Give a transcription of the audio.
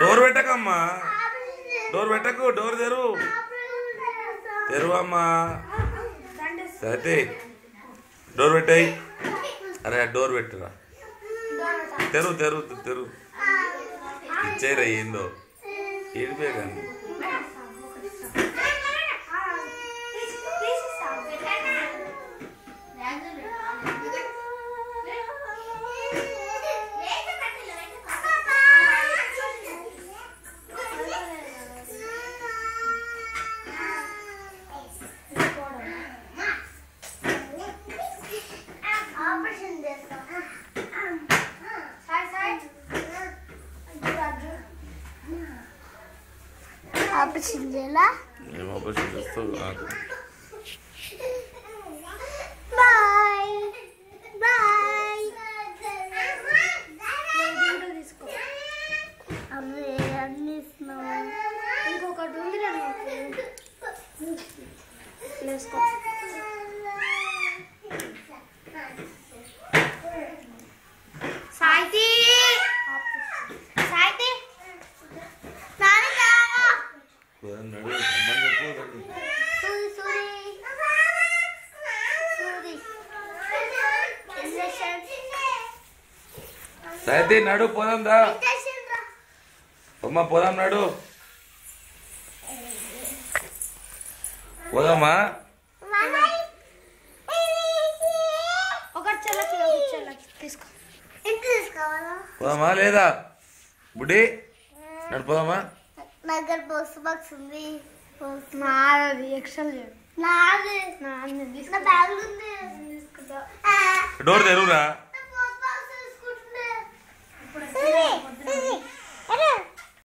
Door పెట్టకమ్మా, door పెట్టకు, door తెరు, తెరువమ్మా. సరే డోర్ పెట్టాయి. అరే డోర్ పెట్టురా, తెరు తెరు తెరు. ఇచ్చేరా ఏందో ఏడిపోయా కానీ. ఆపరేషన్ చేయాలా? ఏం ఆపరేషన్ చేస్తావు? Bye bye. తీసుకో అవి అన్ని ఇస్తున్నావు. ఇంకొకటి ఉంది వేసుకో. సాయితి సాయితి సాయితి నడు పోదాం దా. అమ్మ పోదాం నడు, పోదామా? పోదామా లేదా బుడ్డి? నడు పోదామా? దగ్గర బస్సు బాక్స్ ఉంది. నాది ఎక్సెల్ నాది. నా బ్యాగ్ ఉంది. డోర్ తెరువురా.